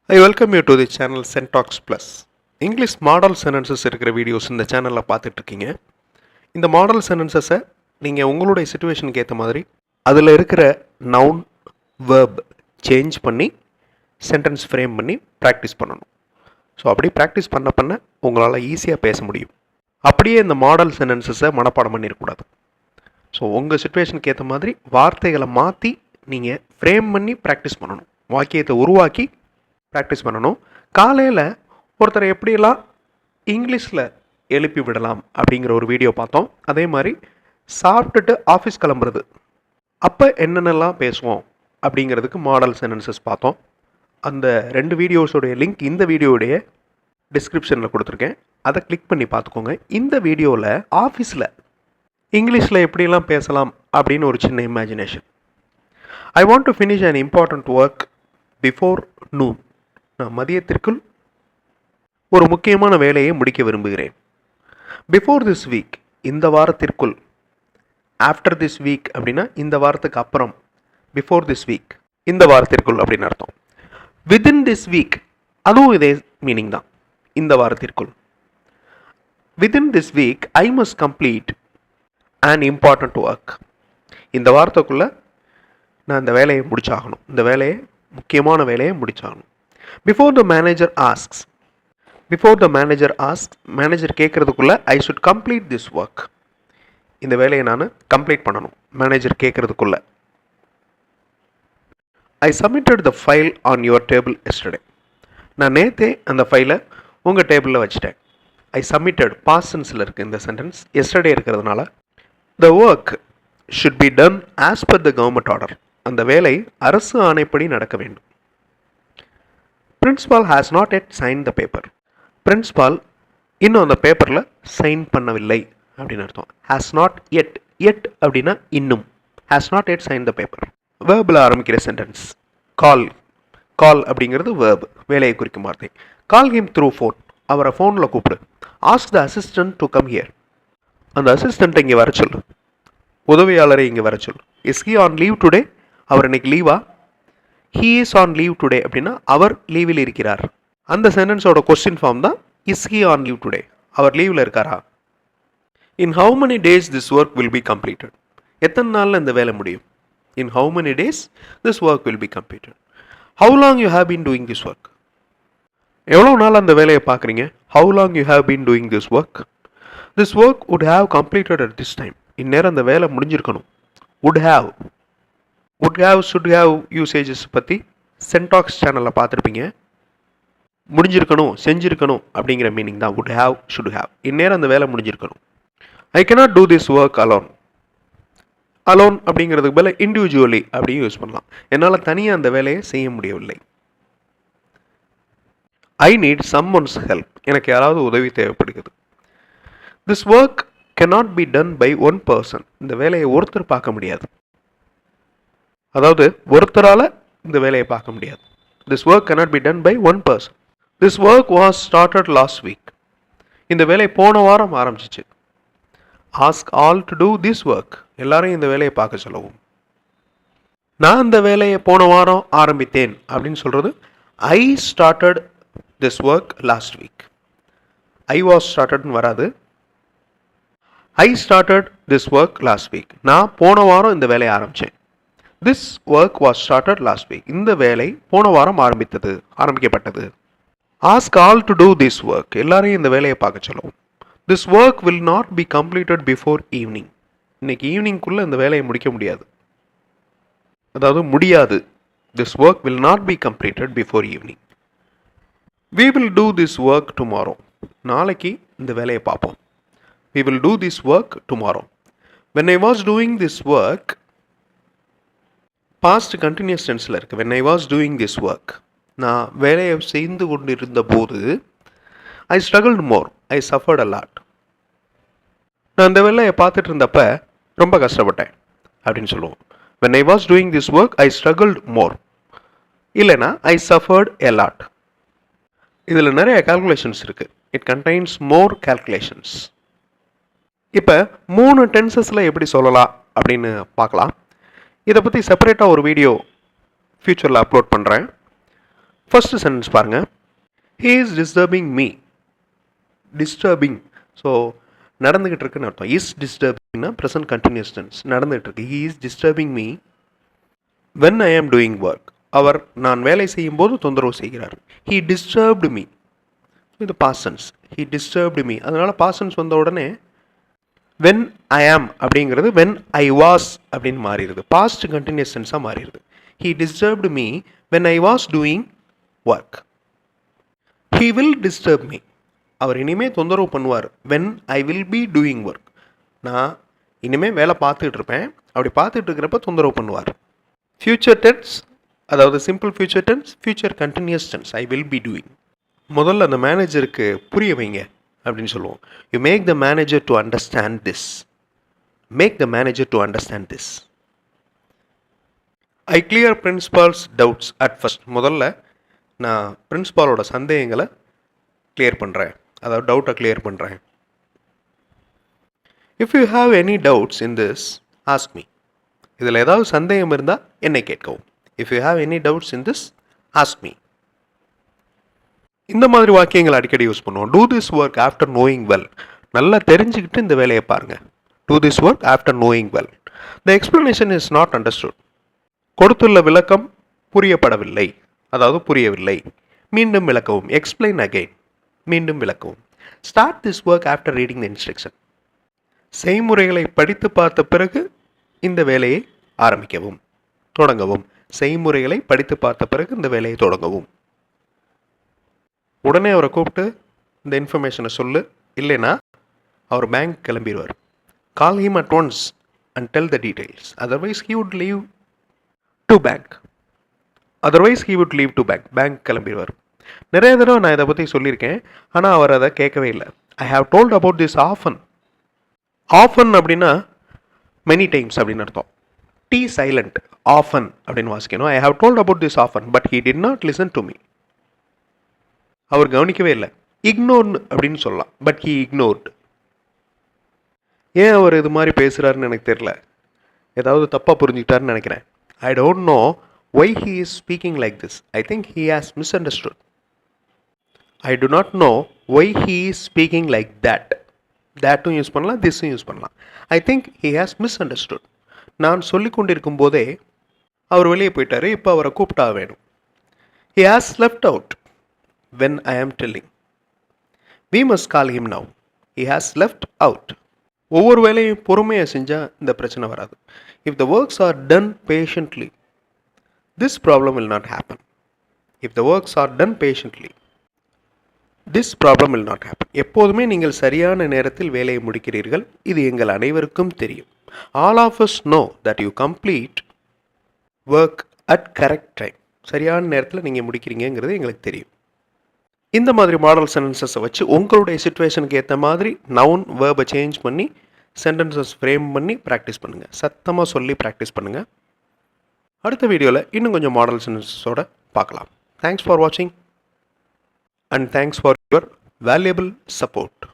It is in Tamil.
I welcome you to the channel Sentox Plus. English model sentences இருக்கிற வீடியோஸ் இந்த சேனலில் பார்த்துட்ருக்கீங்க. இந்த மாடல் சென்டென்சஸை நீங்கள் உங்களுடைய சிச்சுவேஷனுக்கு ஏற்ற மாதிரி அதில் இருக்கிற நவுன் வேர்ப் சேஞ்ச் பண்ணி சென்டென்ஸ் ஃப்ரேம் பண்ணி ப்ராக்டிஸ் பண்ணணும். ஸோ அப்படி ப்ராக்டிஸ் பண்ண உங்களால் ஈஸியாக பேச முடியும். அப்படியே இந்த மாடல் சென்டென்சஸை மனப்பாடம் பண்ணிடக்கூடாது. ஸோ உங்கள் சிச்சுவேஷனுக்கு ஏற்ற மாதிரி வார்த்தைகளை மாற்றி நீங்கள் ஃப்ரேம் பண்ணி ப்ராக்டிஸ் பண்ணணும். வாக்கியத்தை உருவாக்கி ப்ராக்டிஸ் பண்ணணும். காலையில் ஒருத்தரை எப்படியெல்லாம் இங்கிலீஷில் எழுப்பி விடலாம் அப்படிங்கிற ஒரு வீடியோ பார்த்தோம். அதே மாதிரி சாப்பிட்டுட்டு ஆஃபீஸ் கிளம்புறது அப்போ என்னென்னலாம் பேசுவோம் அப்படிங்கிறதுக்கு மாடல் சென்டென்சஸ் பார்த்தோம். அந்த 2 வீடியோஸோடைய லிங்க் இந்த வீடியோடைய டிஸ்கிரிப்ஷனில் கொடுத்துருக்கேன். அதை கிளிக் பண்ணி பார்த்துக்கோங்க. இந்த வீடியோவில் ஆஃபீஸில் இங்கிலீஷில் எப்படியெல்லாம் பேசலாம் அப்படின்னு ஒரு சின்ன imagination. I want to finish an important work before noon. நான் மதியத்திற்குள் ஒரு முக்கியமான வேலையை முடிக்க விரும்புகிறேன். பிஃபோர் திஸ் வீக், இந்த வாரத்திற்குள். ஆஃப்டர் திஸ் வீக் அப்படின்னா இந்த வாரத்துக்கு அப்புறம். பிஃபோர் திஸ் வீக், இந்த வாரத்திற்குள் அப்படின்னு அர்த்தம். வித்தின் திஸ் வீக், அதுவும் இதே மீனிங் தான், இந்த வாரத்திற்குள். Within this week I must complete an important work. இந்த வாரத்துக்குள்ளே நான் இந்த வேலையை முடிச்சாகணும், இந்த வேலையை முக்கியமான வேலையை முடிச்சாகணும். Before the manager asks, before the manager ask, manager கேட்குறதுக்குள்ளே I should complete this work. இந்த வேலையை நான் கம்ப்ளீட் பண்ணணும் மேனேஜர் கேட்குறதுக்குள்ளே. I submitted the file on your table yesterday. நான் நேற்றே அந்த ஃபைலை உங்கள் டேபிளில் வச்சுட்டேன். ஐ சப்மிட்டட் பாஸ்ட் டென்ஸில் இருக்குது இந்த சென்டென்ஸ், எஸ்டர்டே இருக்கிறதுனால. The work should be done as per the government order. அந்த வேலை அரசு ஆணைப்படி நடக்க வேண்டும். Principal has not yet sign the paper. Principal இன்னும் அந்த பேப்பரில் சைன் பண்ணவில்லை அப்படின்னு அர்த்தம். ஹேஸ் நாட் எட், எட் அப்படின்னா இன்னும். Has not yet sign the paper. வேர்பில் ஆரம்பிக்கிற சென்டென்ஸ். கால், கால் அப்படிங்கிறது வேர்ப், வேலையை குறிக்கும் வார்த்தை. கால் ஹிம் த்ரூ ஃபோன், அவரை ஃபோனில் கூப்பிடு. Ask the assistant to come here. அந்த அசிஸ்டண்ட்டை இங்கே வர சொல்லு, உதவியாளரை இங்கே வர சொல்லு. Is he on leave today, அவர் இன்னைக்கு லீவா? He is on leave today அப்படின்னா அவர் லீவில் இருக்கிறார். அந்த சென்டென்ஸோட கொஸ்டின் ஃபார்ம் தான் is he on leave today, அவர் லீவில் இருக்காரா? In how many days this work will be completed. எத்தனை நாளில் இந்த வேலை முடியும்? In how many days this work will be completed. How long you have been doing this work. எவ்வளோ நாள் அந்த வேலையை பார்க்குறீங்க? How long you have been doing this work. This work would have completed at this time. இந்நேரம் அந்த வேலை முடிஞ்சிருக்கணும். Would have, would have, should have usages பற்றி சென்டாக்ஸ் சேனலில் பார்த்துருப்பீங்க. முடிஞ்சிருக்கணும், செஞ்சுருக்கணும் அப்படிங்கிற மீனிங் தான் வுட் ஹேவ், ஷுட் ஹேவ். இந்நேரம் அந்த வேலை முடிஞ்சிருக்கணும். I cannot do this work alone. Alone அப்படிங்கிறதுக்கு பதில் இண்டிவிஜுவலி அப்படியும் யூஸ் பண்ணலாம். என்னால் தனியாக அந்த வேலையை செய்ய முடியவில்லை. I need someone's help. எனக்கு யாராவது உதவி தேவைப்படுகிறது. This work cannot be done by one person. இந்த வேலையை ஒருத்தர் பார்க்க முடியாது. அதாவது ஒருத்தரால் இந்த வேலையை பார்க்க முடியாது. This work cannot be done by one person. This work was started last week. இந்த வேலை போன வாரம் ஆரம்பிச்சிச்சு. Ask all to do this work. எல்லாரையும் இந்த வேலையை பார்க்க சொல்லவும். நான் இந்த வேலையை போன வாரம் ஆரம்பித்தேன் அப்படின்னு சொல்கிறது I started this work last week. I was startedனு வராது. I started this work last week. நான் போன வாரம் இந்த வேலையை ஆரம்பித்தேன். This work was started last week. இந்த வேலை போன வாரம் ஆரம்பிக்கப்பட்டது. Ask all to do this work. எல்லாரையும் இந்த வேலையை பார்க்க சொல்லவும். This work will not be completed before evening. இன்னைக்கு ஈவினிங்குள்ளே இந்த வேலையை முடிக்க முடியாது. அதாவது முடியாது. This work will not be completed before evening. We will do this work tomorrow. நாளைக்கு இந்த வேலையை பார்ப்போம். We will do this work tomorrow. When I was doing this work, past continuous tenseல இருக்கு. When I was doing this work, நான் வேலையை செய்து கொண்டிருந்த போது I struggled more. I suffered a lot. நான் இந்த வேலையை பார்த்துட்டு இருந்தப்ப ரொம்ப கஷ்டப்பட்டேன் அப்படின்னு சொல்லுவோம். When I was doing this work, I struggled more. இல்லைனா I suffered a lot. இதில் நிறைய calculations இருக்கு. It contains more calculations. இப்போ 3 டென்சஸில் எப்படி சொல்லலாம் அப்படின்னு பார்க்கலாம். இதை பற்றி செப்பரேட்டாக ஒரு வீடியோ ஃப்யூச்சரில் அப்லோட் பண்ணுறேன். ஃபர்ஸ்ட் சென்டென்ஸ் பாருங்க. He is disturbing me. Disturbing. So நடந்துகிட்டு இருக்குன்னு அர்த்தம். இஸ் டிஸ்டர்பிங்னா ப்ரெசன்ட் கண்டினியூஸ் டென்ஸ். நடந்துகிட்டு இருக்கு. He is disturbing me when I am doing work. அவர் நான் வேலை செய்யும் போது தொந்தரவு செய்கிறார். He disturbed me. இது past tense. He disturbed me. அதனால past tense வந்த உடனே when I am அப்படிங்கிறது when I was அப்படின்னு மாறிடுது. past continuous tense-ஆ மாறிடுது. He disturbed me when I was doing work. He will disturb me. அவர் இனிமே தொந்தரவு பண்ணுவார். when I will be doing work. நான் இனிமே வேலை பார்த்துட்டு இருப்பேன். அப்படி பார்த்துட்டு இருக்கிறப்ப தொந்தரவு பண்ணுவார். ஃபியூச்சர் டென்ஸ், அதாவது simple future tense, future continuous tense. I will be doing. முதல்ல அந்த மேனேஜருக்கு புரிய வைங்க அப்படின்னு சொல்லுவோம். You make the manager to understand this. Make the manager to understand this. I clear principal's doubts at first. முதல்ல நான் பிரின்சிபாலோட சந்தேகங்களை கிளியர் பண்ணுறேன், அதாவது டவுட்டை கிளியர் பண்ணுறேன். If you have any doubts in this ask me. இதில் ஏதாவது சந்தேகம் இருந்தால் என்னை கேட்கவும். If you have any doubts in this ask me. இந்த மாதிரி வாக்கியங்கள் அடிக்கடி யூஸ் பண்ணுவோம். Two this work after knowing well. நல்லா தெரிஞ்சுக்கிட்டு இந்த வேலையை பாருங்கள். Two this work after knowing well. The explanation is not understood. கொடுத்துள்ள விளக்கம் புரியப்படவில்லை, அதாவது புரியவில்லை. மீண்டும் விளக்கவும். Explain again. மீண்டும் விளக்கவும். Start this work after reading the instruction. செய்முறைகளை படித்து பார்த்த பிறகு இந்த வேலையை ஆரம்பிக்கவும், தொடங்கவும். செய்முறைகளை படித்து பார்த்த பிறகு இந்த வேலையை தொடங்கவும். உடனே அவரை கூப்பிட்டு இந்த இன்ஃபர்மேஷனை சொல்லு, இல்லைன்னா அவர் பேங்க் கிளம்பிடுவார். Call him at once and tell the details. Otherwise he would leave to bank. Bank கிளம்பிடுவார். நிறைய தடவை நான் இதை பற்றி சொல்லியிருக்கேன், ஆனால் அவர் அதை கேட்கவே இல்லை. I have told about this often. Often அப்படின்னா மெனி டைம்ஸ் அப்படின்னு அர்த்தம். டி சைலண்ட், ஆஃபன் அப்படின்னு வாசிக்கணும். I have told about this often but he did not listen to me. அவர் கவனிக்கவே இல்லை. இக்னோர்னு அப்படின்னு சொல்லலாம், பட் ஹீ இக்னோர்ட். ஏன் அவர் இது மாதிரி பேசுகிறாருன்னு எனக்கு தெரியல, ஏதாவது தப்பாக புரிஞ்சுக்கிட்டாருன்னு நினைக்கிறேன். I don't know why he is speaking like this. I think he has misunderstood. I do not know why he is speaking like that. That-ம் யூஸ் பண்ணலாம், this-ம் யூஸ் பண்ணலாம். I think he has misunderstood. நான் சொல்லிக் கொண்டிருக்கும் போதே அவர் வெளியே போயிட்டாரு, இப்போ அவரை கூப்பிட்டா வேணும். He has left out when I am telling. We must call him now. He has left out. ஒவ்வொரு வேலையும் பொறுமையாக செஞ்சால் இந்த பிரச்சனை வராது. If the works are done patiently, this problem will not happen. If the works are done patiently, this problem will not happen. எப்போதுமே நீங்கள் சரியான நேரத்தில் வேலையை முடிக்கிறீர்கள். இது எங்கள் அனைவருக்கும் தெரியும். All of us know that you complete work at correct time. சரியான நேரத்தில் நீங்கள் முடிக்கிறீங்கிறது எங்களுக்கு தெரியும். இந்த மாதிரி மாடல் சென்டென்சஸை வச்சு உங்களுடைய சிச்சுவேஷனுக்கு ஏற்ற மாதிரி நவுன் வேர்பை சேஞ்ச் பண்ணி சென்டென்சஸ் ஃப்ரேம் பண்ணி ப்ராக்டிஸ் பண்ணுங்கள். சத்தமாக சொல்லி ப்ராக்டிஸ் பண்ணுங்கள். அடுத்த வீடியோவில் இன்னும் கொஞ்சம் மாடல் சென்டென்சஸோட பார்க்கலாம். தேங்க்ஸ் ஃபார் வாட்சிங் and thanks for your valuable support.